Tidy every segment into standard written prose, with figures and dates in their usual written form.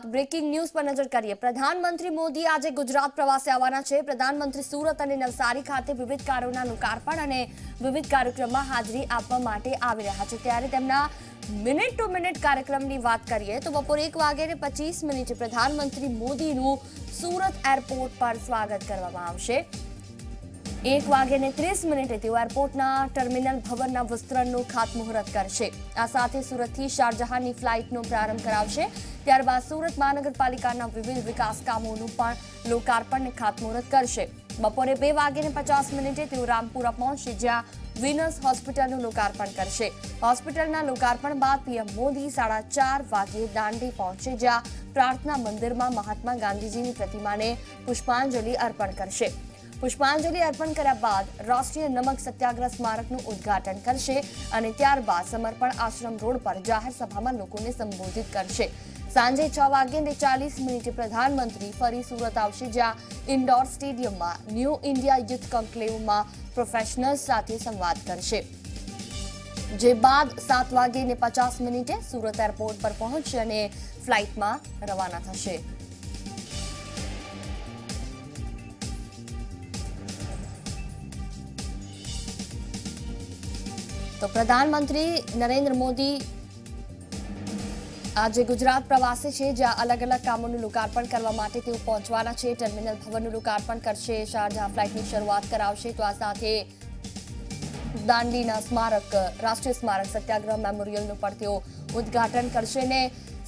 Breaking news પર નજર કરીએ। પ્રધાનમંત્રી મોદી આજે ગુજરાત પ્રવાસે આવવાના છે। પ્રધાનમંત્રી સુરત અને નવસારી ખાતે વિવિધ કાર્યોના લોકાર્પણ અને વિવિધ કાર્યક્રમમાં હાજરી આપવા માટે આવી રહ્યા છે। ત્યારે તેમના મિનિટ ટુ મિનિટ કાર્યક્રમની વાત કરીએ તો બપોરે 1:25 પ્રધાનમંત્રી મોદીનું સુરત એરપોર્ટ પર સ્વાગત કરવામાં આવશે। 1:30 તેઓ એરપોર્ટના ટર્મિનલ ભવનના વિસ્તરણનું ખાતમુહૂર્ત કરશે। આ સાથે સુરતથી શારજહાની ફ્લાઇટનો પ્રારંભ કરાવશે। ત્યારબાદ સુરત મહાનગરપાલિકાના વિવિધ વિકાસ કામોનું પણ લોકાર્પણ અને ખાતમુહૂર્ત કરશે। બપોરે 2:50 તેઓ રામપુરા પહોંચશે, જ્યાં વિનસ હોસ્પિટલનું લોકાર્પણ કરશે। હોસ્પિટલના લોકાર્પણ બાદ પીએમ મોદી 4:30 વાગે દાંડી પહોંચશે, જ્યાં પ્રાર્થના મંદિરમાં મહાત્મા ગાંધીજીની પ્રતિમાને પુષ્પાંજલિ અર્પણ કરશે। પુષ્પાંજલિ અર્પણ કર્યા બાદ રાષ્ટ્રીય નમક સત્યાગ્રહ સ્મારકનું ઉદ્ઘાટન કરશે અને ત્યારબાદ સમર્પણ આશ્રમ રોડ પર જાહેર સભામાં લોકોને સંબોધિત કરશે। સાંજે 6:40 પ્રધાનમંત્રી ફરી સુરત આવશે, જ્યાં ઇન્ડોર સ્ટેડિયમમાં ન્યૂ ઇન્ડિયા યુથ કોન્ક્લેવમાં પ્રોફેશનલ્સ સાથે સંવાદ કરશે। જે બાદ 7:50 સુરત એરપોર્ટ પર પહોંચશે અને ફ્લાઇટમાં રવાના થશે। તો પ્રધાનમંત્રી નરેન્દ્ર મોદી આજે ગુજરાત પ્રવાસે છે, જ્યાં અલગ અલગ કામોનું લોકાર્પણ કરવા માટે તેઓ પહોંચવાના છે। ટર્મિનલ ભવનનું લોકાર્પણ કરશે, શારજાહ ફ્લાઇટની શરૂઆત કરાવશે। તો આ સાથે દાંડીના સ્મારક, રાષ્ટ્રીય સ્મારક સત્યાગ્રહ મેમોરિયલનું પણ તેઓ ઉદ્ઘાટન કરશે ને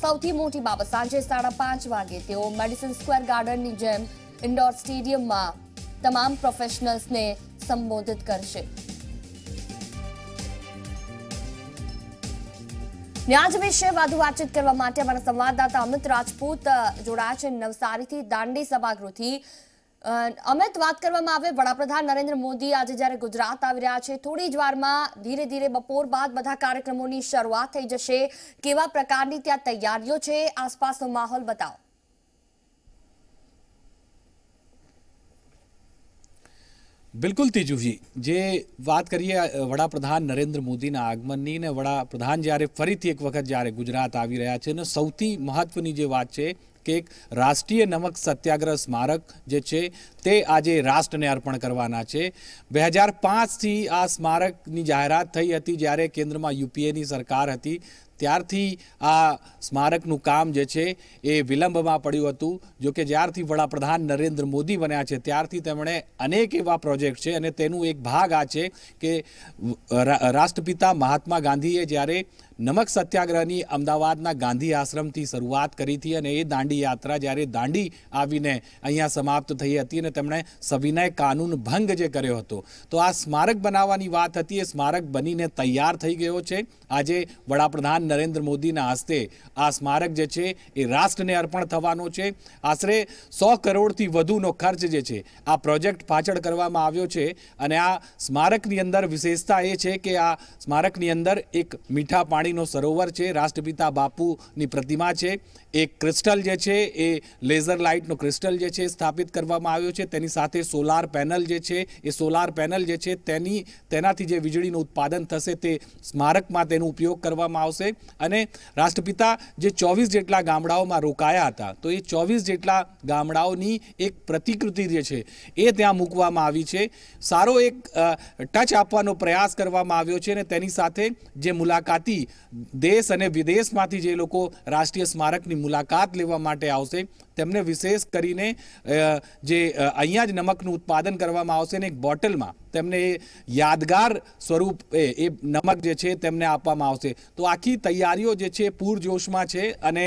સૌથી મોટી બાબત સાંજે 5:30 વાગે તેઓ મેડિસન સ્ક્વેર ગાર્ડનની જેમ ઇન્ડોર સ્ટેડિયમમાં તમામ પ્રોફેશનલ્સને સંબોધિત કરશે। ન્યાજ વિશે વધુ વાતચીત કરવા માટે અમારા સંવાદદાતા અમિત રાજપૂત જોડાયા છે નવસારીથી, દાંડી સભાગૃહથી। અમિત, વાત કરવામાં આવે વડાપ્રધાન નરેન્દ્ર મોદી આજે જ્યારે ગુજરાત આવી રહ્યા છે, થોડી જ વારમાં ધીરે ધીરે બપોર બાદ બધા કાર્યક્રમોની શરૂઆત થઈ જશે। કેવા પ્રકારની ત્યાં તૈયારીઓ છે, આસપાસનો માહોલ બતાવો। बिल्कुल तीजू जी, जे बात करिए वडाप्रधान नरेंद्र मोदी आगमननी ने वडाप्रधान जयरे फरीथी एक वखत जयरे गुजरात आवी रह्या छे ने सौथी महत्वनी जे बात छे कि एक राष्ट्रीय नमक सत्याग्रह स्मारक जे छे ते आजे राष्ट्रने अर्पण करवाना छे। 2005 थी आ स्मारकनी जाहेरात थई हती, ज्यारे केंद्रमां यूपीएनी सरकार हती त्यारथी आ स्मारकનું કામ જે છે એ વિલંબમાં પડ્યું હતું। જો કે જ્યારથી વડાપ્રધાન નરેન્દ્ર મોદી બન્યા છે ત્યારથી તેમણે અનેક એવા પ્રોજેક્ટ છે અને તેનું એક ભાગ આ છે કે રાષ્ટ્રપિતા મહાત્મા ગાંધીએ જ્યારે નમક સત્યાગ્રહની અમદાવાદના ગાંધી આશ્રમથી શરૂઆત કરી હતી અને એ દાંડી યાત્રા જ્યારે દાંડી આવીને અહીંયા સમાપ્ત થઈ હતી અને તેમણે સવિનય કાનૂન ભંગ જે કર્યો હતો, તો આ સ્મારક બનાવવાની વાત હતી, એ સ્મારક બનીને તૈયાર થઈ ગયો છે। આજે વડાપ્રધાન નરેન્દ્ર મોદીના હસ્તે આ સ્મારક જે છે એ રાષ્ટ્રને અર્પણ થવાનો છે। આશરે 100 કરોડથી વધુનો ખર્ચ જે છે આ પ્રોજેક્ટ પાછળ કરવામાં આવ્યો છે અને આ સ્મારકની અંદર વિશેષતા એ છે કે આ સ્મારકની અંદર એક મીઠા પાણીનો સરોવર છે, રાષ્ટ્રપિતા બાપુની પ્રતિમા છે, એક ક્રિસ્ટલ જે છે એ લેઝર લાઇટનો ક્રિસ્ટલ જે છે સ્થાપિત કરવામાં આવ્યો છે, તેની સાથે સોલાર પેનલ જે છે એ સોલાર પેનલ જે છે તેનાથી જે વીજળીનું ઉત્પાદન થશે તે સ્મારકમાં તેનો ઉપયોગ કરવામાં આવશે। અને રાષ્ટ્રપિતા જે 24 જેટલા ગામડાઓમાં રોકાયા હતા, તો એ 24 જેટલા ગામડાઓની એક પ્રતિકૃતિ જે છે એ ત્યાં મૂકવામાં આવી છે। સારો એક ટચ આપવાનો પ્રયાસ કરવામાં આવ્યો છે અને તેની સાથે જે મુલાકાતી દેશ અને વિદેશમાંથી જે લોકો રાષ્ટ્રીય સ્મારકની મુલાકાત લેવા માટે આવશે તેમને વિશેષ કરીને જે અહીંયા જ નમકનું ઉત્પાદન કરવામાં આવશે ને એક બોટલમાં તેમને યાદગાર સ્વરૂપ એ નમક જે છે તેમને આપવામાં આવશે। તો આખી તૈયારીઓ જે છે પૂરજોશમાં છે અને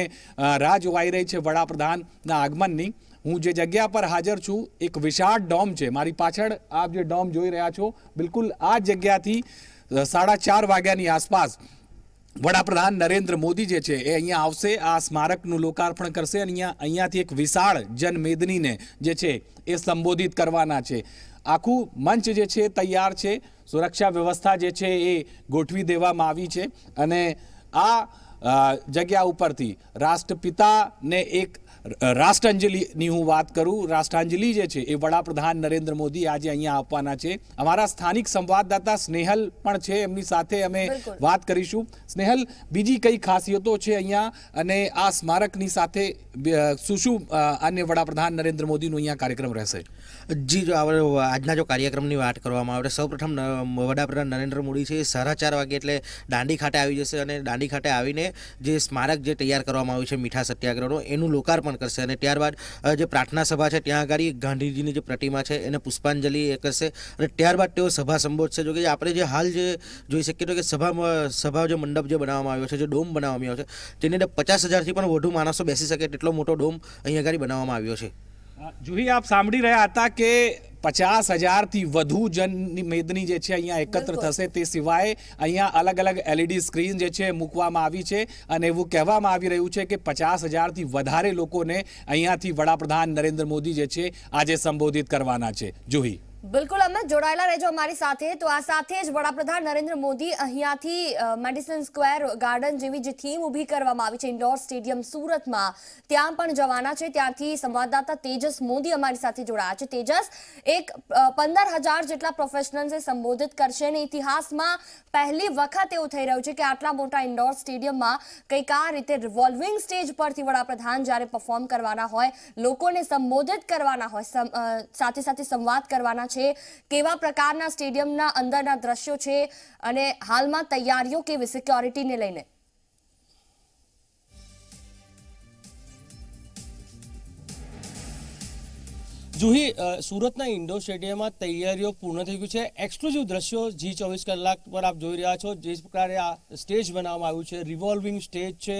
રાહ જોવાઈ રહી છે વડાપ્રધાનના આગમનની। હું જે જગ્યા પર હાજર છું, એક વિશાળ ડોમ છે, મારી પાછળ આપ જે ડોમ જોઈ રહ્યા છો, બિલકુલ આ જગ્યાથી 4:30 વાગ્યાની આસપાસ વડાપ્રધાન નરેન્દ્ર મોદી જે છે એ અહીંયા આવશે, આ સ્મારકનું લોકાર્પણ કરશે અને અહીંયાથી એક વિશાળ જનમેદનીને જે છે એ સંબોધિત કરવાના છે। આખું મંચ જે છે તૈયાર છે, સુરક્ષા વ્યવસ્થા જે છે એ ગોઠવી દેવામાં આવી છે અને આ જગ્યા ઉપરથી રાષ્ટ્રપિતાને એક રાષ્ટ્રાંજલિની હું વાત કરું, રાષ્ટ્રાંજલિ જે છે એ વડાપ્રધાન નરેન્દ્ર મોદી આજે અહીંયા આપવાના છે. અમારા સ્થાનિક સંવાદદાતા સ્નેહલ પણ છે, એમની સાથે અમે વાત કરીશું. સ્નેહલ, બીજી કઈ ખાસિયતો છે અહીંયા અને આ સ્મારકની સાથે શું શું અન્ય વડાપ્રધાન નરેન્દ્ર મોદીનો અહીંયા કાર્યક્રમ રહેશે? જી, જો આજના જો કાર્યક્રમની વાત કરવામાં આવે, સૌપ્રથમ વડાપ્રધાન નરેન્દ્ર મોદી છે 4:30 વાગે એટલે દાંડી ખાતે આવી જશે અને દાંડી ખાતે આવીને જે સ્મારક જે તૈયાર કરવામાં આવ્યું છે મીઠા સત્યાગ્રહનો એનું લોકાર્પણ કરશે અને ત્યારબાદ જે પ્રાર્થના સભા છે ત્યાં આગળ ગાંધીજીની જે પ્રતિમા છે એને પુષ્પાંજલિ કરશે અને ત્યારબાદ તેઓ સભા સંબોધશે. જો કે આપણે જે હાલ જે જોઈ શકીએ તો કે સભા જે મંડપ જે બનાવવામાં આવ્યો છે, જે ડોમ બનાવવામાં આવ્યો છે, તેની અંદર 50,000થી પણ વધુ માણસો બેસી શકે તેટલો મોટો ડોમ અહીંયા આગળ બનાવવામાં આવ્યો છે. જુહી, આપ સાંભળી રહ્યા હતા કે 50,000થી વધુ જનમેદની જે છે અહીંયા એકત્ર થશે. તે સિવાય અહીંયા અલગ અલગ LED સ્ક્રીન જે છે મૂકવામાં આવી છે અને એવું કહેવામાં આવી રહ્યું છે કે 50,000થી વધારે લોકોને અહીંયાથી વડાપ્રધાન નરેન્દ્ર મોદી જે છે આજે સંબોધિત કરવાના છે. જુહી, બિલકુલ અમત, જોડાયેલા રહેજો અમારી સાથે. તો આ સાથે જ વડાપ્રધાન નરેન્દ્ર મોદી અહીંયાથી મેડિસન સ્ક્વેર ગાર્ડન જેવી જે થીમ ઊભી કરવામાં આવી છે ઇન્ડોર સ્ટેડિયમ સુરતમાં, ત્યાં પણ જવાના છે. ત્યાંથી સંવાદદાતા તેજસ મોદી અમારી સાથે જોડાયા છે. તેજસ, એક 15,000 જેટલા પ્રોફેશનલ્સને સંબોધિત કરશે અને ઇતિહાસમાં પહેલી વખત એવું થઈ રહ્યું છે કે આટલા મોટા ઇન્ડોર સ્ટેડિયમમાં કંઈક આ રીતે રિવોલ્વિંગ સ્ટેજ પરથી વડાપ્રધાન જ્યારે પરફોર્મ કરવાના હોય, લોકોને સંબોધિત કરવાના હોય, સાથે સાથે સંવાદ કરવાના છે, કેવા પ્રકારના સ્ટેડિયમના અંદરના દ્રશ્યો છે અને હાલમાં તૈયારીઓ કેવી સિક્યોરિટીને લઈને? જુહી, સુરતના ઇન્ડોર સ્ટેડિયમમાં તૈયારીઓ પૂર્ણ થઈ ગઈ છે. એક્સક્લુઝિવ દ્રશ્યો G24 કલાક પર આપ જોઈ રહ્યા છો. જે પ્રકારે આ સ્ટેજ બનાવવામાં આવ્યું છે, રિવોલ્વિંગ સ્ટેજ છે,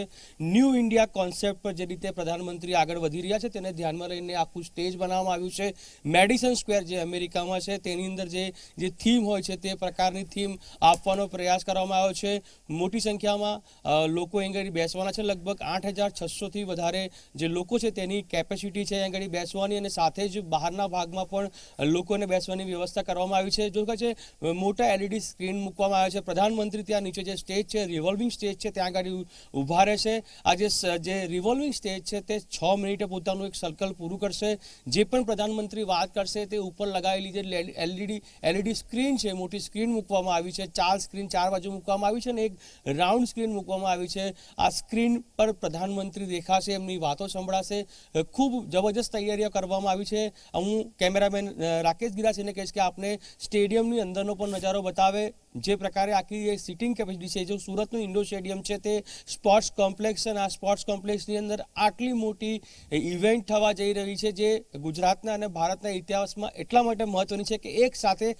ન્યૂ ઇન્ડિયા કોન્સેપ્ટ પર જે રીતે પ્રધાનમંત્રી આગળ વધી રહ્યા છે તેને ધ્યાનમાં લઈને આખું સ્ટેજ બનાવવામાં આવ્યું છે. મેડિસન સ્ક્વેર જે અમેરિકામાં છે તેની અંદર જે થીમ હોય છે તે પ્રકારની થીમ આપવાનો પ્રયાસ કરવામાં આવ્યો છે. મોટી સંખ્યામાં લોકો અહીં બેસવાના છે. લગભગ 8,600થી વધારે જે લોકો છે તેની કેપેસિટી છે અહીં બેસવાની અને સાથે જ બહારના ભાગમાં પણ લોકોને બેસવાની વ્યવસ્થા કરવામાં આવી છે. જો કે મોટા LED સ્ક્રીન મૂકવામાં આવે છે. પ્રધાનમંત્રી ત્યાં નીચે જે સ્ટેજ છે, રિવોલ્વિંગ સ્ટેજ છે, ત્યાં આગળ ઊભા રહેશે. આ જે રિવોલ્વિંગ સ્ટેજ છે તે 6 મિનિટે પોતાનું એક સર્કલ પૂરું કરશે. જે પણ પ્રધાનમંત્રી વાત કરશે તે ઉપર લગાવેલી જે LED સ્ક્રીન છે, મોટી સ્ક્રીન મૂકવામાં આવી છે. 4 સ્ક્રીન 4 બાજુ મૂકવામાં આવી છે અને એક રાઉન્ડ સ્ક્રીન મૂકવામાં આવી છે. આ સ્ક્રીન પર પ્રધાનમંત્રી દેખાશે, એમની વાતો સંભળાશે. ખૂબ જબરજસ્ત તૈયારીઓ કરવામાં આવી છે. હું કેમેરામેન રાકેશ ગિરાસીને કહીશ કે આપને સ્ટેડિયમની અંદરનો પણ નજારો બતાવે. જે પ્રકારે આખી સિટિંગ કેપેસિટી છે, જો સુરતનું ઇન્ડોર સ્ટેડિયમ છે તે સ્પોર્ટ્સ કોમ્પ્લેક્સ છે અને આ સ્પોર્ટ્સ કોમ્પ્લેક્સની અંદર આટલી મોટી ઇવેન્ટ થવા જઈ રહી છે જે ગુજરાતના અને ભારતના ઇતિહાસમાં એટલા માટે મહત્વની છે કે એક સાથે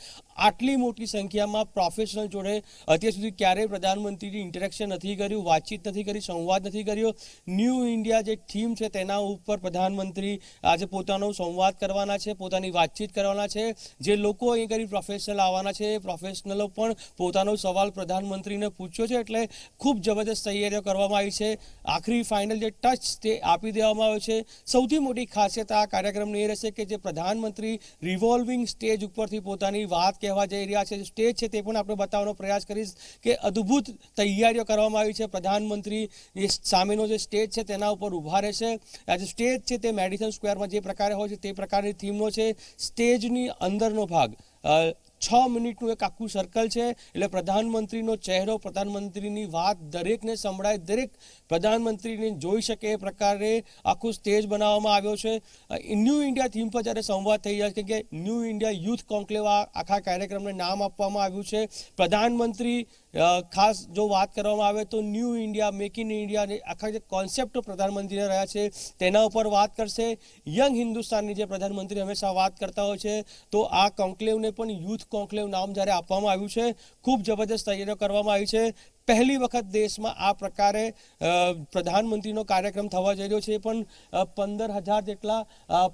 આટલી મોટી સંખ્યામાં પ્રોફેશનલ જોડે અત્યાર સુધી ક્યારેય પ્રધાનમંત્રીની ઇન્ટરેક્શન નથી કર્યું, વાતચીત નથી કરી, સંવાદ નથી કર્યો. ન્યૂ ઇન્ડિયા જે થીમ છે તેના ઉપર પ્રધાનમંત્રી આજે પોતાનો સંવાદ કરવાના છે, પોતાની વાતચીત કરવાના છે. જે લોકો અહીં કરી પ્રોફેશનલ આવવાના છે, પ્રોફેશનલો પણ પોતાનો સવાલ પ્રધાનમંત્રીને પૂછ્યો છે. એટલે ખૂબ જબરદસ્ત તૈયારીઓ કરવામાં આવી છે. આખરી ફાઇનલ જે ટચ તે આપી દેવામાં આવ્યો છે. સૌથી મોટી ખાસિયત આ કાર્યક્રમની એ રહેશે કે જે પ્રધાનમંત્રી રિવોલ્વિંગ સ્ટેજ ઉપરથી પોતાની વાત કહેવા જઈ રહ્યા છે. સ્ટેજ છે તે પણ આપણે બતાવવાનો પ્રયાસ કરીશ કે અદ્ભુત તૈયારીઓ કરવામાં આવી છે. પ્રધાનમંત્રી જે સામેનો જે સ્ટેજ છે તેના ઉપર ઊભા રહેશે. આ જે સ્ટેજ છે તે મેડિસન સ્ક્વેરમાં જે પ્રકારે હોય છે તે પ્રકારની થીમનો છે. સ્ટેજની અંદરનો ભાગ 6 મિનિટનું એક આખું સર્કલ છે. એટલે પ્રધાનમંત્રીનો ચહેરો, પ્રધાનમંત્રીની વાત દરેકને સંભળાય, દરેક પ્રધાનમંત્રીને જોઈ શકે એ પ્રકારે આખું સ્ટેજ બનાવવામાં આવ્યો છે. ન્યૂ ઇન્ડિયા થીમ પર જ્યારે સંવાદ થઈ જાય છે કે ન્યૂ ઇન્ડિયા યુથ કોન્ક્લેવ આખા કાર્યક્રમને નામ આપવામાં આવ્યું છે. પ્રધાનમંત્રી ખાસ જો વાત કરવામાં આવે તો new India, make in India આખા જે કોન્સેપ્ટ પ્રધાનમંત્રીને રહ્યા છે તેના ઉપર વાત કરશે. યંગ હિન્દુસ્તાનની જે પ્રધાનમંત્રી હંમેશા વાત કરતા હોય છે તો આ કોન્ક્લેવને પણ યુથ કોન્ક્લેવ નામ જ્યારે આપવામાં આવ્યું છે. ખૂબ જબરદસ્ત તૈયારીઓ કરવામાં આવી છે. પહેલી વખત દેશમાં આ પ્રકારે પ્રધાનમંત્રીનો કાર્યક્રમ થવા જઈ રહ્યો છે. પણ 15,000 જેટલા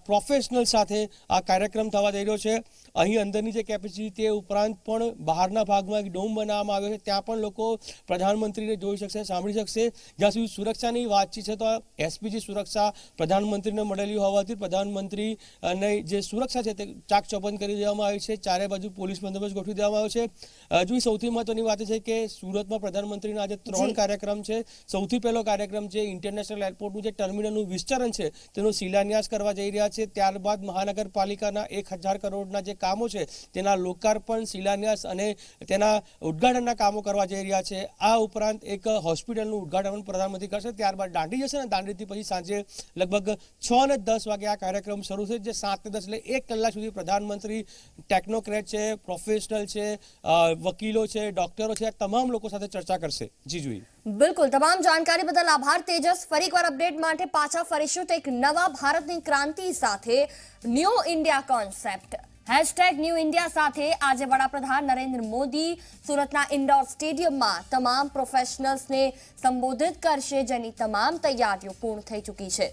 પ્રોફેશનલ સાથે આ કાર્યક્રમ થવા જઈ રહ્યો છે. અહીં અંદરની જે કેપેસિટી તે ઉપરાંત પણ બહારના ભાગમાં એક ડોમ બનાવવામાં આવ્યો છે. ત્યાં પણ લોકો પ્રધાનમંત્રીને જોઈ શકશે, સાંભળી શકશે. જ્યાં સુધી સુરક્ષાની વાતચીત છે તો SPG સુરક્ષા પ્રધાનમંત્રીને મળેલી હોવાથી પ્રધાનમંત્રી અને જે સુરક્ષા છે તે ચાક ચોબંધ કરી દેવામાં આવી છે. ચારે બાજુ પોલીસ બંદોબસ્ત ગોઠવી દેવામાં આવ્યો છે. હજુ સૌથી મહત્વની વાત છે કે સુરતમાં પ્રધાનમંત્રીના આજે 3 કાર્યક્રમ છે. સૌથી પહેલો કાર્યક્રમ છે ઇન્ટરનેશનલ એરપોર્ટનું જે ટર્મિનલનું વિસ્તરણ છે તેનો શિલાન્યાસ કરવા જઈ રહ્યા છે. ત્યારબાદ મહાનગરપાલિકાના 1000 કરોડના જે કામો છે તેના લોકાર્પણ, શિલાન્યાસ અને તેના ઉદ્ઘાટનના કામો કરવા જઈ રહ્યા છે. આ ઉપરાંત એક હોસ્પિટલનું ઉદ્ઘાટન પ્રધાનમંત્રી કરશે. ત્યારબાદ દાંડી જશે ને દાંડીથી પછી સાંજે લગભગ 6:10 વાગે આ કાર્યક્રમ શરૂ થશે. જે 7:10 એટલે 1 કલાક સુધી પ્રધાનમંત્રી ટેકનોક્રેટ છે, પ્રોફેશનલ છે, વકીલો છે, ડોક્ટરો છે, આ તમામ લોકો સાથે ચર્ચા કરશે. જી જોઈએ. બિલકુલ, તમામ જાણકારી બદલ આભાર તેજસ. ફરી એકવાર અપડેટ માટે પાછા ફરીશું તો એક નવા ભારતની ક્રાંતિ સાથે new India concept #new India સાથે આજે વડાપ્રધાન નરેન્દ્ર મોદી સુરતના ઇન્ડોર સ્ટેડિયમમાં તમામ પ્રોફેશનલ્સને સંબોધિત કરશે, જેની તમામ તૈયારીઓ પૂર્ણ થઈ ચૂકી છે.